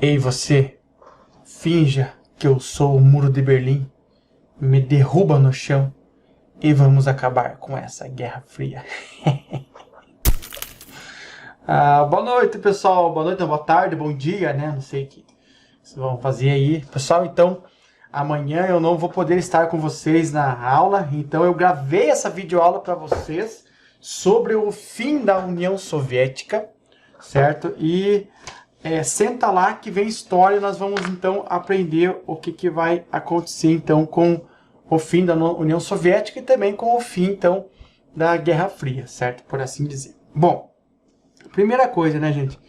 Ei você, finja que eu sou o muro de Berlim, me derruba no chão e vamos acabar com essa Guerra Fria. Boa noite, pessoal. Boa noite, boa tarde, bom dia, né? Não sei o que vocês vão fazer aí. Pessoal, então, amanhã eu não vou poder estar com vocês na aula, então eu gravei essa videoaula para vocês sobre o fim da União Soviética, certo? E senta lá que vem história, nós vamos então aprender o que vai acontecer então com o fim da União Soviética e também com o fim então da Guerra Fria, certo? Por assim dizer. Bom, primeira coisa, né, gente?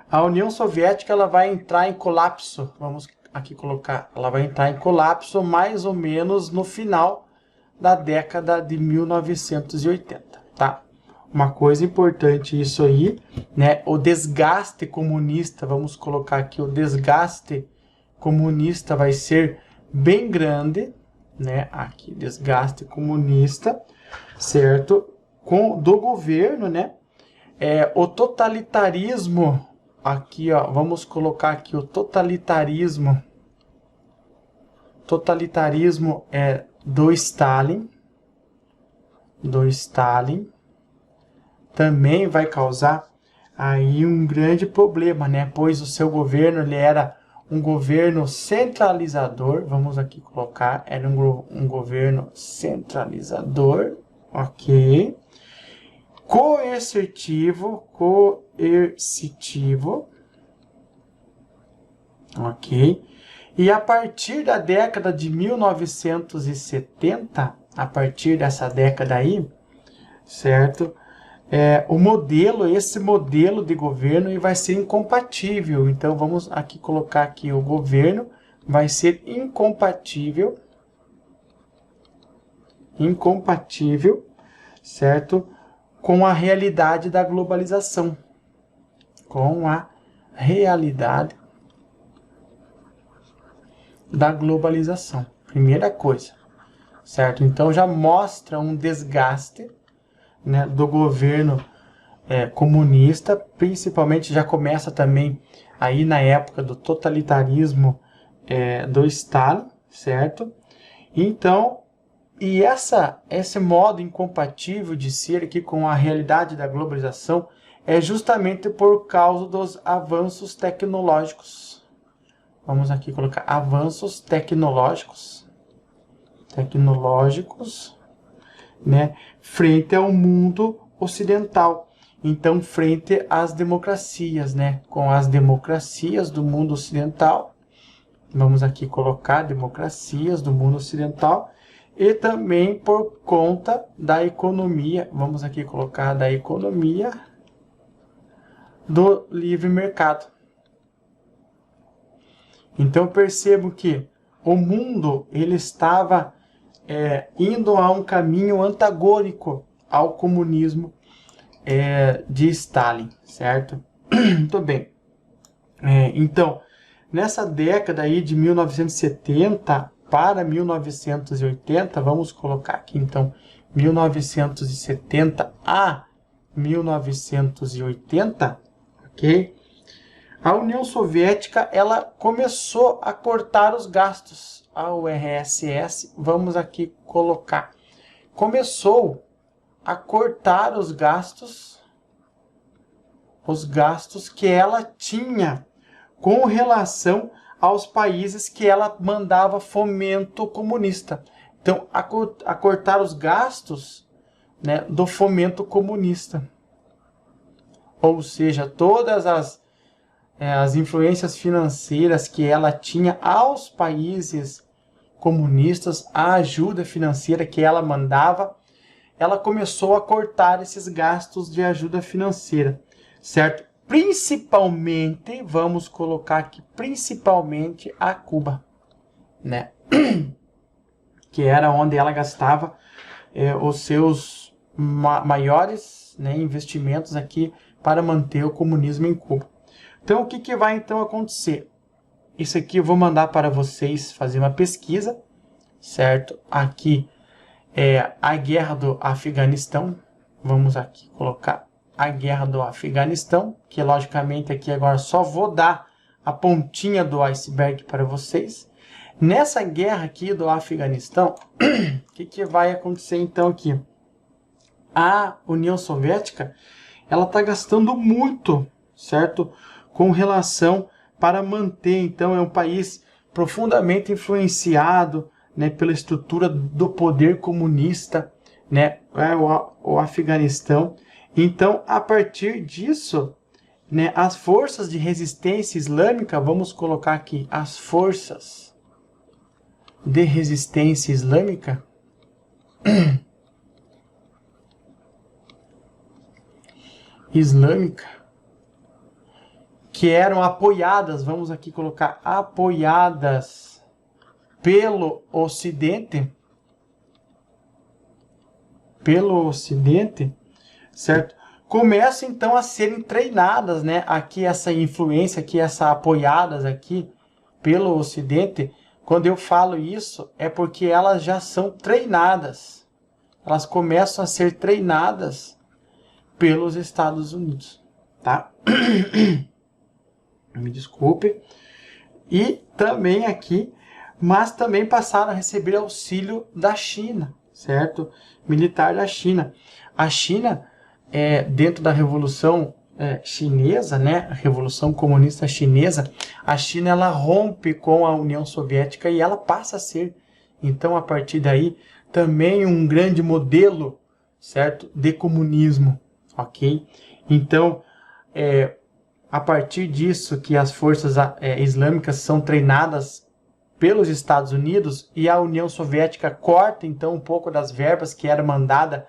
A União Soviética ela vai entrar em colapso, vamos aqui colocar, ela vai entrar em colapso mais ou menos no final da década de 1980, tá? Uma coisa importante isso aí, né? O desgaste comunista, vamos colocar aqui, o desgaste comunista vai ser bem grande, né? Aqui, desgaste comunista, certo? Do governo, né? O totalitarismo, aqui, ó, vamos colocar aqui o totalitarismo do Stalin, também vai causar aí um grande problema, né? Pois o seu governo ele era um governo centralizador, vamos aqui colocar, era um governo centralizador, ok? Coercitivo, ok? E a partir da década de 1970, a partir dessa década aí, certo? Esse modelo de governo vai ser incompatível. Então, vamos aqui colocar aqui o governo vai ser incompatível, certo? Com a realidade da globalização. Com a realidade da globalização. Primeira coisa, certo? Então, já mostra um desgaste, né, do governo comunista, principalmente já começa também aí na época do totalitarismo do Stalin, certo? Então, e esse modo incompatível de ser aqui com a realidade da globalização é justamente por causa dos avanços tecnológicos. Vamos aqui colocar avanços tecnológicos, né, frente ao mundo ocidental. Então, frente às democracias, né, com as democracias do mundo ocidental, vamos aqui colocar democracias do mundo ocidental, e também por conta da economia, vamos aqui colocar da economia do livre mercado. Então, percebo que o mundo ele estava indo a um caminho antagônico ao comunismo de Stalin, certo? Muito bem. Então, nessa década aí de 1970 para 1980, vamos colocar aqui então 1970 a 1980, ok? A União Soviética ela começou a cortar os gastos. A URSS, vamos aqui colocar, começou a cortar os gastos que ela tinha com relação aos países que ela mandava fomento comunista. Então, a cortar os gastos, né, do fomento comunista. Ou seja, todas as influências financeiras que ela tinha aos países comunistas, a ajuda financeira que ela mandava, ela começou a cortar esses gastos de ajuda financeira, certo? Principalmente, vamos colocar aqui, principalmente a Cuba, né? Que era onde ela gastava os seus maiores, né, investimentos aqui para manter o comunismo em Cuba. Então, o que vai então acontecer? Isso aqui eu vou mandar para vocês fazer uma pesquisa, certo? Aqui é a guerra do Afeganistão. Vamos aqui colocar a guerra do Afeganistão, que logicamente aqui agora só vou dar a pontinha do iceberg para vocês. Nessa guerra aqui do Afeganistão, o que vai acontecer então aqui? A União Soviética, ela está gastando muito, certo? Com relação para manter, então, é um país profundamente influenciado, né, pela estrutura do poder comunista, né, o Afeganistão. Então, a partir disso, né, as forças de resistência islâmica, vamos colocar aqui, as forças de resistência islâmica, que eram apoiadas, vamos aqui colocar, apoiadas pelo Ocidente, certo? Começam então a serem treinadas, né? Aqui essa influência, aqui essa apoiadas aqui pelo Ocidente. Quando eu falo isso, é porque elas já são treinadas. Elas começam a ser treinadas pelos Estados Unidos, tá? Me desculpe. E também aqui, mas também passaram a receber auxílio da China, certo? Militar da China. A China, dentro da Revolução Chinesa, né? A Revolução Comunista Chinesa, a China ela rompe com a União Soviética e ela passa a ser, então, a partir daí, também um grande modelo, certo? De comunismo, ok? Então, a partir disso que as forças islâmicas são treinadas pelos Estados Unidos e a União Soviética corta então um pouco das verbas que era mandada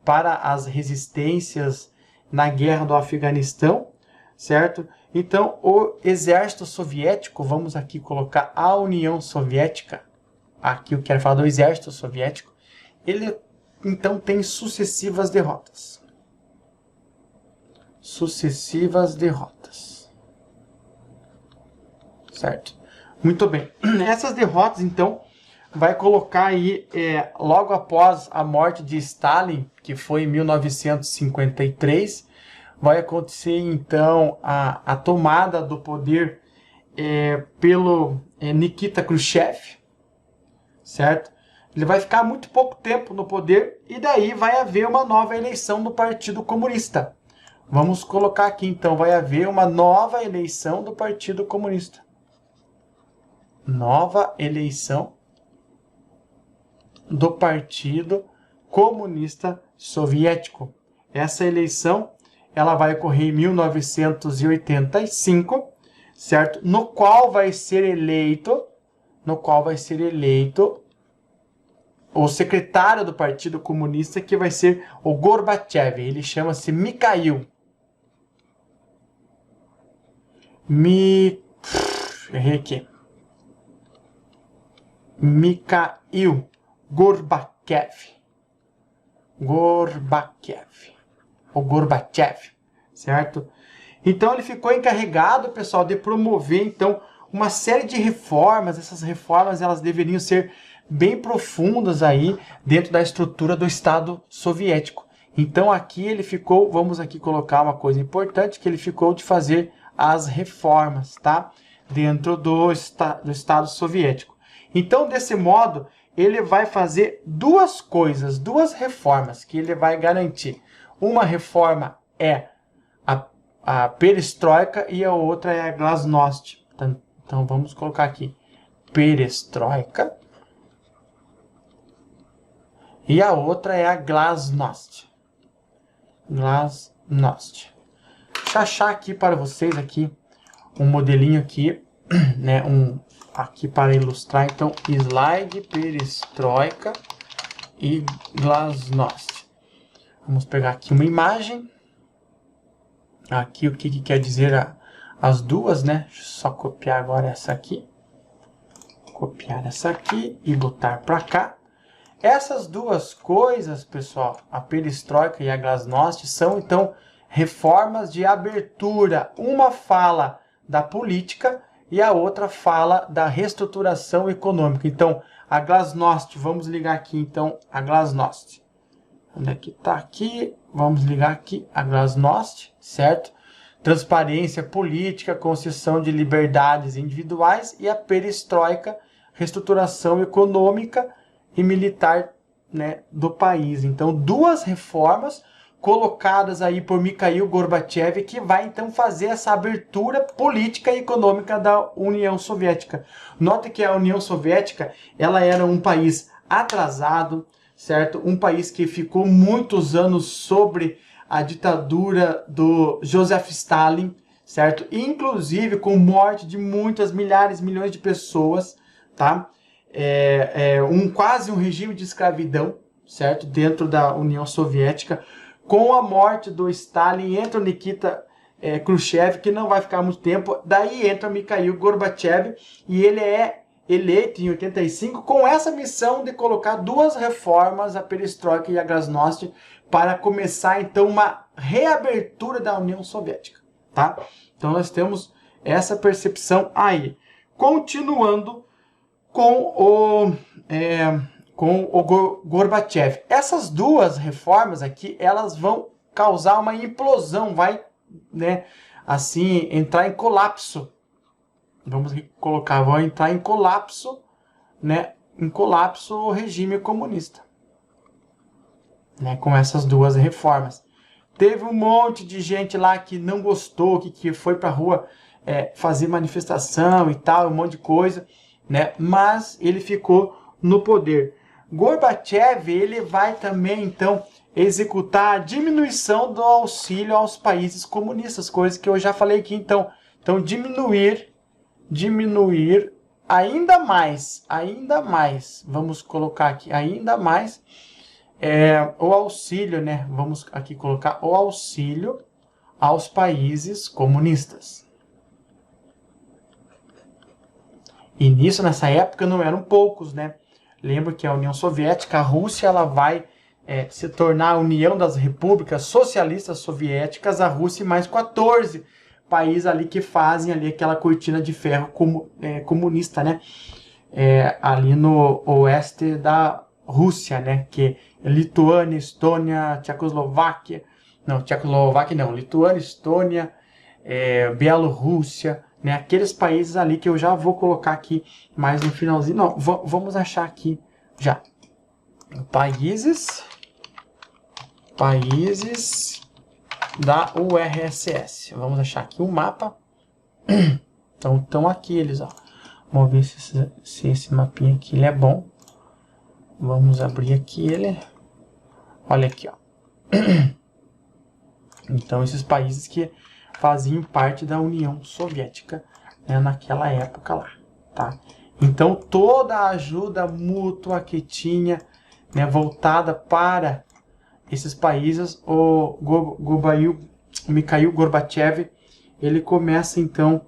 para as resistências na guerra do Afeganistão, certo? Então o exército soviético, vamos aqui colocar a União Soviética, aqui eu quero falar do exército soviético, ele então tem sucessivas derrotas. Certo? Muito bem. Essas derrotas, então, vai colocar aí, logo após a morte de Stalin, que foi em 1953, vai acontecer, então, a tomada do poder pelo Nikita Khrushchev, certo? Ele vai ficar muito pouco tempo no poder e daí vai haver uma nova eleição do Partido Comunista. Vamos colocar aqui, então, vai haver uma nova eleição do Partido Comunista. Nova eleição do Partido Comunista Soviético. Essa eleição, ela vai ocorrer em 1985, certo? No qual vai ser eleito o secretário do Partido Comunista, que vai ser o Gorbachev. Ele chama-se Mikhail. Errei aqui. Mikhail Gorbachev. O Gorbachev, certo? Então ele ficou encarregado, pessoal, de promover então uma série de reformas. Essas reformas elas deveriam ser bem profundas aí dentro da estrutura do Estado soviético. Então aqui ele ficou, vamos aqui colocar uma coisa importante, que ele ficou de fazer as reformas, tá? Dentro do Estado soviético. Então, desse modo, ele vai fazer duas coisas, duas reformas que ele vai garantir. Uma reforma é a perestroika e a outra é a glasnost. Então, vamos colocar aqui perestroika e a outra é a glasnost. Glasnost. Deixa eu achar aqui para vocês aqui um modelinho aqui, né, aqui para ilustrar, então, slide, perestroika e glasnost. Vamos pegar aqui uma imagem. Aqui o que quer dizer as duas, né? Deixa eu só copiar agora essa aqui. Copiar essa aqui e botar para cá. Essas duas coisas, pessoal, a perestroika e a glasnost, são, então, reformas de abertura. Uma fala da política e a outra fala da reestruturação econômica. Então, a glasnost, vamos ligar aqui, então, a glasnost. Onde é que está aqui? Vamos ligar aqui a glasnost, certo? transparência política, concessão de liberdades individuais e a perestroika, reestruturação econômica e militar, né, do país. Então, duas reformas colocadas aí por Mikhail Gorbachev, que vai então fazer essa abertura política e econômica da União Soviética. Note que a União Soviética, ela era um país atrasado, certo? Um país que ficou muitos anos sobre a ditadura do Joseph Stalin, certo? Inclusive com morte de muitas milhares, milhões de pessoas, tá? Quase um regime de escravidão, certo? Dentro da União Soviética. Com a morte do Stalin, entra o Nikita Khrushchev, que não vai ficar muito tempo. Daí entra Mikhail Gorbachev e ele é eleito em 85 com essa missão de colocar duas reformas, a perestroika e a glasnost, para começar então uma reabertura da União Soviética, tá? Então nós temos essa percepção aí. Continuando com o Gorbachev. Essas duas reformas aqui, elas vão causar uma implosão, vai, né, assim, entrar em colapso. Vamos colocar, vai entrar em colapso, né, em colapso o regime comunista, né, com essas duas reformas. Teve um monte de gente lá que não gostou, que foi pra rua fazer manifestação e tal, um monte de coisa, né, mas ele ficou no poder. Gorbachev, ele vai também, então, executar a diminuição do auxílio aos países comunistas, coisa que eu já falei aqui, então diminuir ainda mais, vamos colocar aqui, ainda mais, o auxílio, né, vamos aqui colocar o auxílio aos países comunistas. E nisso, nessa época, não eram poucos, né? Lembro que a União Soviética, a Rússia, ela vai se tornar a União das Repúblicas Socialistas Soviéticas, a Rússia e mais 14 países ali que fazem ali aquela cortina de ferro comunista, né? Ali no oeste da Rússia, né? Que é Lituânia, Estônia, Tchecoslováquia, Lituânia, Estônia, Bielorrússia, né? Aqueles países ali que eu já vou colocar aqui mais no finalzinho. Não, vamos achar aqui já. Países da URSS. Vamos achar aqui o mapa. Então, estão aqui eles, ó. Vamos ver se esse mapinha aqui ele é bom. Vamos abrir aqui ele. Olha aqui, ó. Então, esses países que faziam parte da União Soviética, né, naquela época lá, tá? Então, toda a ajuda mútua que tinha, né, voltada para esses países, o Mikhail Gorbachev, ele começa, então,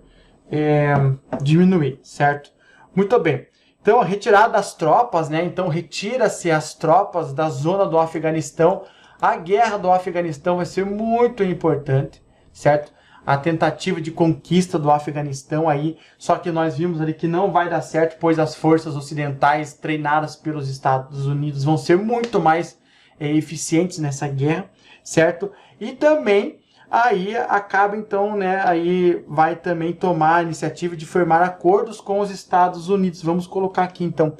diminuir, certo? Muito bem. Então, a retirada das tropas, né? Então, retira-se as tropas da zona do Afeganistão. A guerra do Afeganistão vai ser muito importante, certo? A tentativa de conquista do Afeganistão aí, só que nós vimos ali que não vai dar certo, pois as forças ocidentais treinadas pelos Estados Unidos vão ser muito mais eficientes nessa guerra, certo? E também aí acaba então, né, aí vai também tomar a iniciativa de firmar acordos com os Estados Unidos. Vamos colocar aqui então,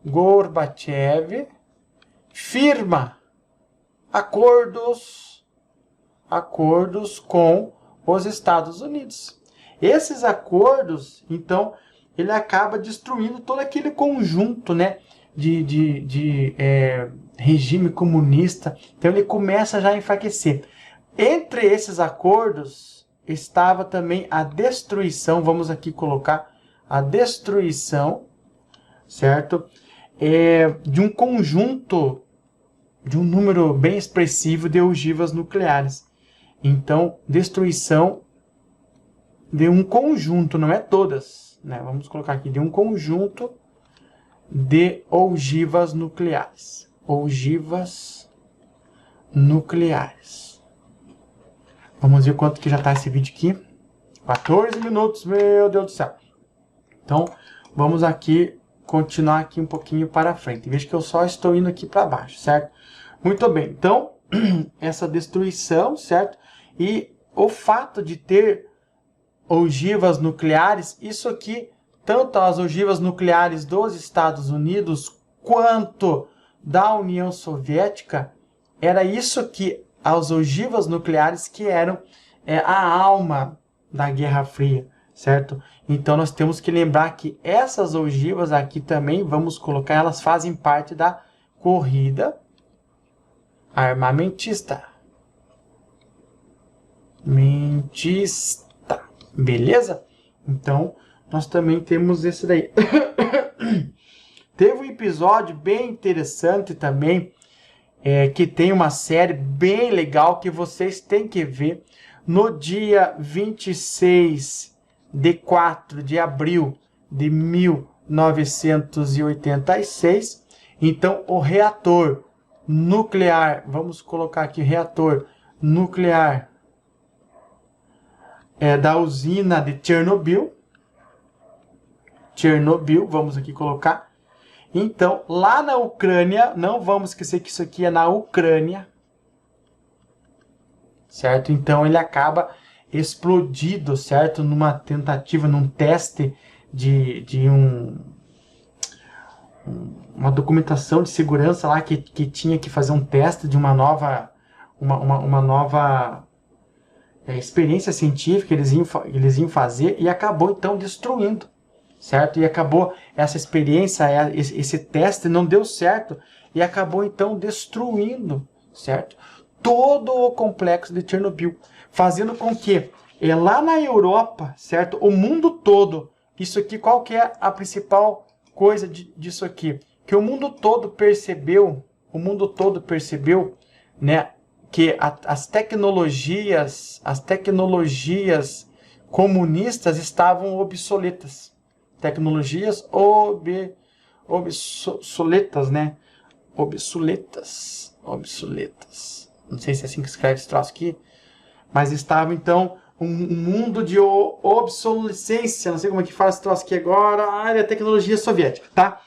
Gorbachev firma acordos com os Estados Unidos. Esses acordos, então, ele acaba destruindo todo aquele conjunto, né, de regime comunista. Então ele começa já a enfraquecer. Entre esses acordos estava também a destruição, vamos aqui colocar a destruição, certo? De um conjunto, de um número bem expressivo de ogivas nucleares. Então, destruição de um conjunto, não é todas, né? Vamos colocar aqui, de um conjunto de ogivas nucleares. Ogivas nucleares. Vamos ver quanto que já está esse vídeo aqui. 14 minutos, meu Deus do céu. Então, vamos aqui continuar aqui um pouquinho para frente. Veja que eu só estou indo aqui para baixo, certo? Muito bem. Então, essa destruição, certo? E o fato de ter ogivas nucleares, isso aqui, tanto as ogivas nucleares dos Estados Unidos quanto da União Soviética, era isso que as ogivas nucleares que eram a alma da Guerra Fria, certo? Então nós temos que lembrar que essas ogivas aqui também, vamos colocar, elas fazem parte da corrida armamentista. Beleza? Então, nós também temos esse daí. Teve um episódio bem interessante também, que tem uma série bem legal que vocês têm que ver. No dia 26 de 4 de abril de 1986, então o reator nuclear, vamos colocar aqui reator nuclear da usina de Chernobyl, vamos aqui colocar. Então, lá na Ucrânia, não vamos esquecer que isso aqui é na Ucrânia, certo? Então, ele acaba explodido, certo? Numa tentativa, num teste de uma documentação de segurança lá que tinha que fazer um teste de uma nova experiência científica eles iam fazer, e acabou então destruindo, certo? E acabou essa experiência, esse teste não deu certo e acabou então destruindo, certo? Todo o complexo de Chernobyl, fazendo com que lá na Europa, certo? O mundo todo, isso aqui, qual que é a principal coisa disso aqui? Que o mundo todo percebeu, né, que as tecnologias comunistas estavam obsoletas. Tecnologias obsoletas, né? Obsoletas. Não sei se é assim que escreve esse troço aqui. Mas estava, então, um mundo de obsolescência. Não sei como é que fala esse troço aqui agora. É a tecnologia soviética, tá?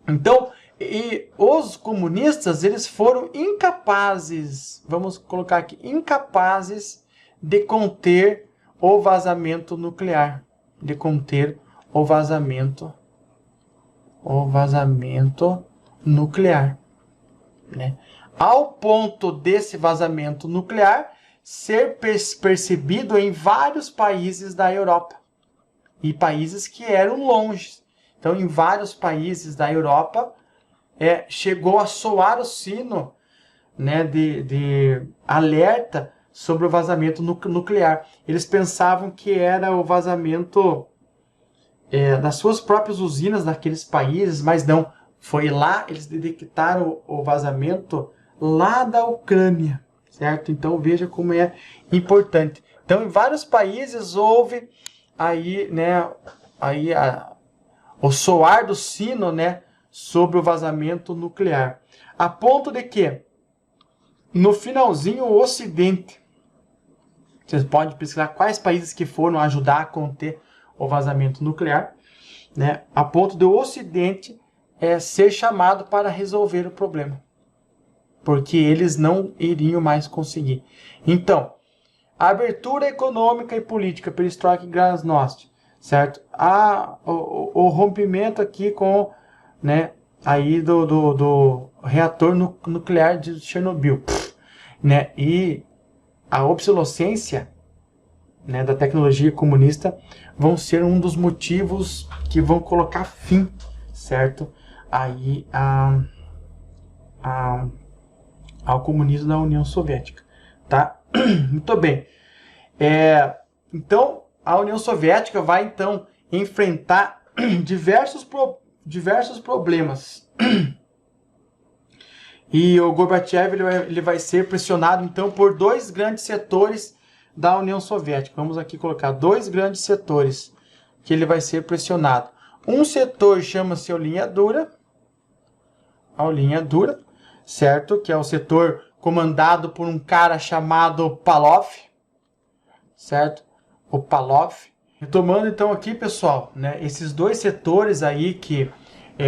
Então, e os comunistas, eles foram incapazes, vamos colocar aqui, incapazes de conter o vazamento nuclear. Né? Ao ponto desse vazamento nuclear ser percebido em vários países da Europa. E países que eram longe. Então, em vários países da Europa, chegou a soar o sino, né, de alerta sobre o vazamento nuclear. Eles pensavam que era o vazamento das suas próprias usinas daqueles países, mas não. Foi lá, eles detectaram o vazamento lá da Ucrânia, certo? Então veja como é importante. Então em vários países houve aí, né, o soar do sino, né, sobre o vazamento nuclear. A ponto de que, no finalzinho, o Ocidente, vocês podem pesquisar quais países que foram ajudar a conter o vazamento nuclear, né, a ponto do Ocidente ser chamado para resolver o problema. Porque eles não iriam mais conseguir. Então, a abertura econômica e política, perestroika e glasnost, certo? O rompimento aqui com, né, aí do reator nuclear de Chernobyl, né? E a obsolescência, né, da tecnologia comunista vão ser um dos motivos que vão colocar fim, certo? Aí ao comunismo na União Soviética, tá? Muito bem. Então, a União Soviética vai, então, enfrentar diversos problemas. E o Gorbachev ele vai ser pressionado, então, por dois grandes setores da União Soviética. Vamos aqui colocar dois grandes setores que ele vai ser pressionado. Um setor chama-se a linha dura, certo? Que é o setor comandado por um cara chamado Palov, certo? O Palov. Retomando então aqui, pessoal, né, esses dois setores aí que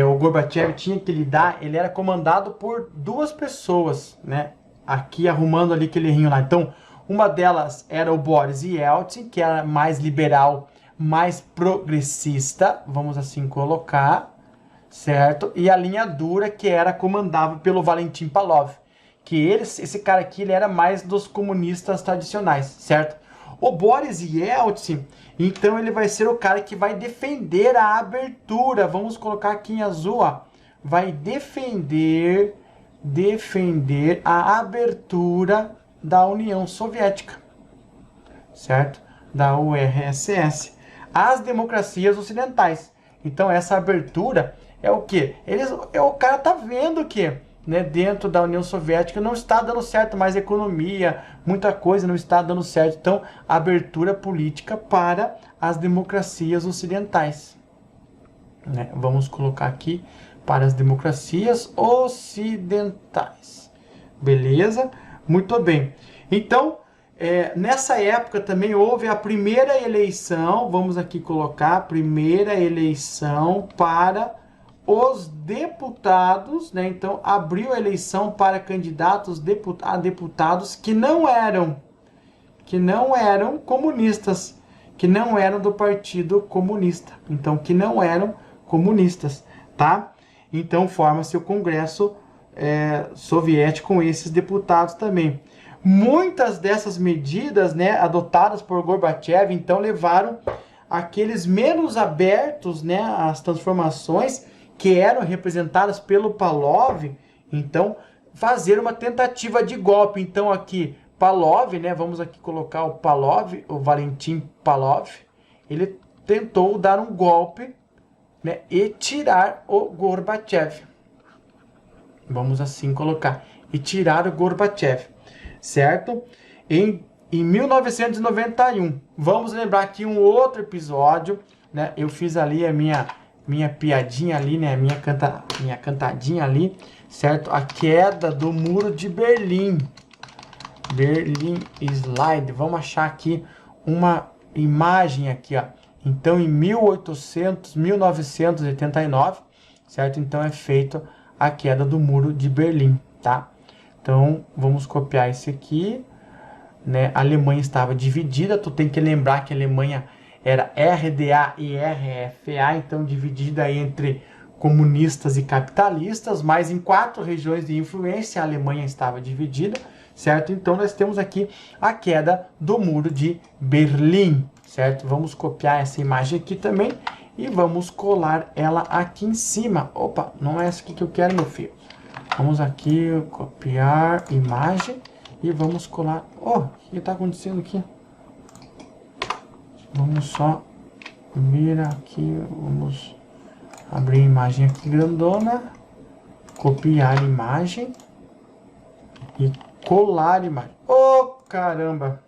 o Gorbachev tinha que lidar, ele era comandado por duas pessoas, né? aqui arrumando ali aquele errinho lá. Então, uma delas era o Boris Yeltsin, que era mais liberal, mais progressista, vamos assim colocar, certo? E a linha dura, que era comandada pelo Valentin Pavlov, que esse cara aqui, ele era mais dos comunistas tradicionais, certo? O Boris Yeltsin, então ele vai ser o cara que vai defender a abertura, vamos colocar aqui em azul, ó, vai defender a abertura da União Soviética, certo? Da URSS, às democracias ocidentais. Então essa abertura é o que? O cara tá vendo que, né, dentro da União Soviética não está dando certo mais a economia, muita coisa não está dando certo. Então, abertura política para as democracias ocidentais, né? Vamos colocar aqui para as democracias ocidentais. Beleza? Muito bem. Então, nessa época também houve a primeira eleição, vamos aqui colocar a primeira eleição para os deputados, né? Então, abriu a eleição para candidatos a deputados que não eram comunistas, que não eram do Partido Comunista. Então, que não eram comunistas, tá? Então, forma-se o Congresso soviético com esses deputados também. Muitas dessas medidas, né, adotadas por Gorbachev, então, levaram aqueles menos abertos, né, às transformações que eram representadas pelo Pavlov, então, fazer uma tentativa de golpe. Então, aqui, Pavlov, né, vamos aqui colocar o Pavlov, o Valentin Pavlov, ele tentou dar um golpe, né, e tirar o Gorbachev. Vamos assim colocar. E tirar o Gorbachev, certo? Em 1991, vamos lembrar aqui um outro episódio, né? Eu fiz ali a minha piadinha ali, né? Minha cantadinha ali, certo? A queda do Muro de Berlim. Berlin Slide. Vamos achar aqui uma imagem aqui, ó. Então, em 1989, certo? Então, é feita a queda do Muro de Berlim, tá? Então, vamos copiar esse aqui, né? A Alemanha estava dividida, tu tem que lembrar que a Alemanha era RDA e RFA, então dividida entre comunistas e capitalistas, mas em 4 regiões de influência a Alemanha estava dividida, certo? Então nós temos aqui a queda do Muro de Berlim, certo? Vamos copiar essa imagem aqui também e vamos colar ela aqui em cima. Opa, não é essa aqui que eu quero, meu filho. Vamos aqui copiar imagem e vamos colar. Oh, o que está acontecendo aqui? Vamos só vir aqui, vamos abrir a imagem aqui grandona, copiar imagem e colar imagem. Oh, caramba!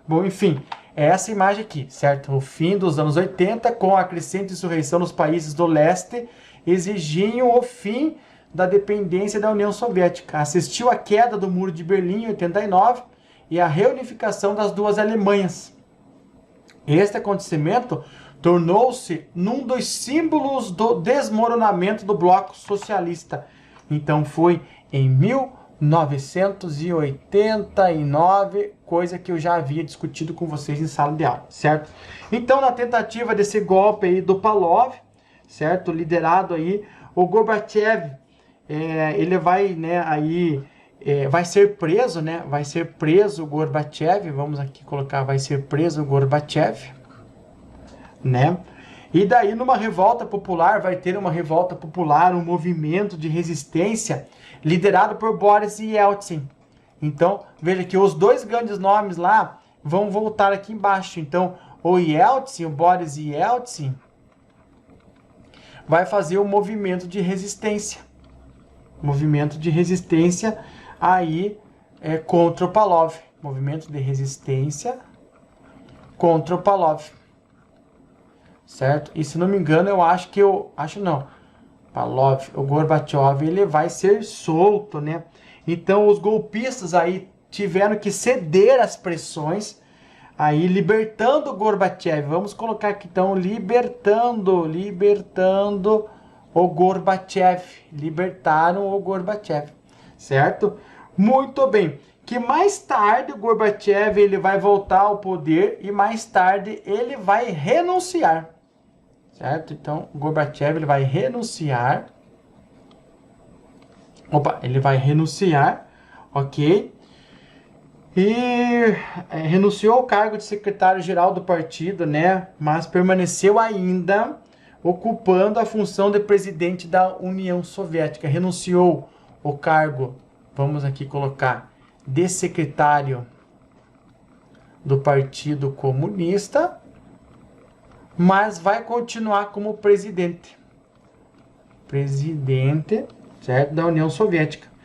Bom, enfim, é essa imagem aqui, certo? O fim dos anos 80, com a crescente insurreição nos países do leste, exigiam o fim da dependência da União Soviética. Assistiu à queda do Muro de Berlim em 89 e à reunificação das duas Alemanhas. Este acontecimento tornou-se num dos símbolos do desmoronamento do bloco socialista. Então foi em 1989, coisa que eu já havia discutido com vocês em sala de aula, certo? Então, na tentativa desse golpe aí do Pavlov, certo? Liderado aí, o Gorbachev, ele vai, né, aí, vai ser preso, né? Vai ser preso o Gorbachev, vamos aqui colocar, vai ser preso o Gorbachev, né? E daí numa revolta popular, vai ter uma revolta popular, um movimento de resistência liderado por Boris Yeltsin. Então, veja que os dois grandes nomes lá vão voltar aqui embaixo. Então, o Yeltsin, o Boris Yeltsin, vai fazer um movimento de resistência. Movimento de resistência aí contra o Pavlov. Movimento de resistência contra o Pavlov. Certo? E se não me engano, Pavlov, o Gorbachev, ele vai ser solto, né? Então os golpistas aí tiveram que ceder às pressões, aí libertando o Gorbachev. Vamos colocar aqui então, libertando o Gorbachev. Libertaram o Gorbachev, certo? Muito bem. Que mais tarde o Gorbachev ele vai voltar ao poder e mais tarde ele vai renunciar. Certo? Então, o Gorbachev ele vai renunciar. Ele vai renunciar, ok? E renunciou ao cargo de secretário-geral do partido, né? Mas permaneceu ainda ocupando a função de presidente da União Soviética. Renunciou o cargo, vamos aqui colocar, de secretário do Partido Comunista, mas vai continuar como presidente. Presidente, certo? Da União Soviética.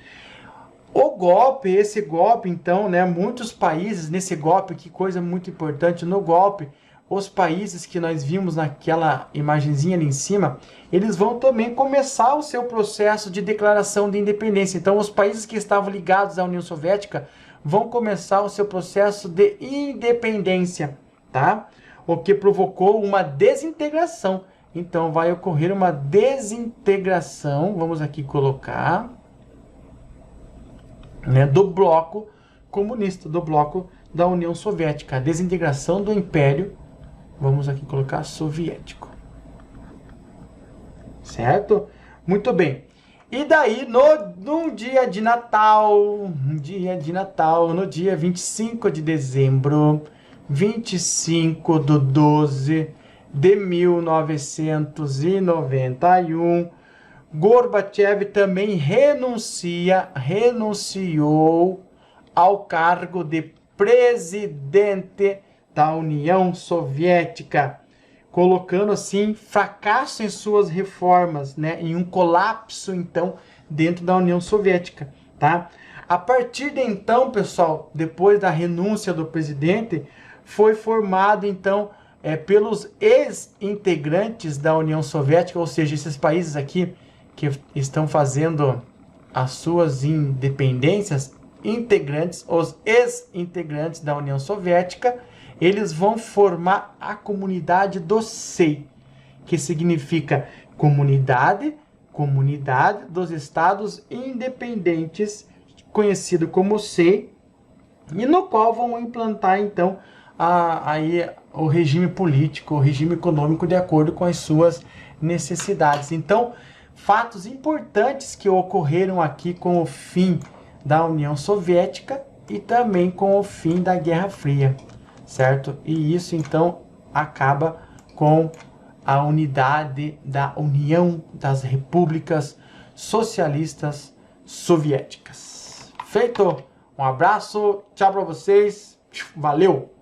Esse golpe, então, né? Muitos países nesse golpe, que coisa muito importante, no golpe, os países que nós vimos naquela imagenzinha ali em cima, eles vão também começar o seu processo de declaração de independência. Então, os países que estavam ligados à União Soviética vão começar o seu processo de independência, tá? O que provocou uma desintegração. Então, vai ocorrer uma desintegração, vamos aqui colocar, né, do bloco comunista, do bloco da União Soviética, a desintegração do Império, vamos aqui colocar soviético, certo? Muito bem. E daí, no dia de Natal, no dia 25 de dezembro, 25/12/1991, Gorbachev também renunciou ao cargo de presidente da União Soviética, colocando assim fracasso em suas reformas, né, em um colapso então dentro da União Soviética, tá? A partir de então, pessoal, depois da renúncia do presidente, foi formado então pelos ex-integrantes da União Soviética, ou seja, esses países aqui que estão fazendo as suas independências, integrantes, os ex-integrantes da União Soviética, eles vão formar a comunidade do SEI, que significa comunidade dos Estados Independentes, conhecido como SEI, e no qual vão implantar então aí o regime político, o regime econômico de acordo com as suas necessidades. Então, fatos importantes que ocorreram aqui com o fim da União Soviética e também com o fim da Guerra Fria, certo? E isso então acaba com a unidade da União das Repúblicas Socialistas Soviéticas. Feito? Um abraço, tchau para vocês, valeu!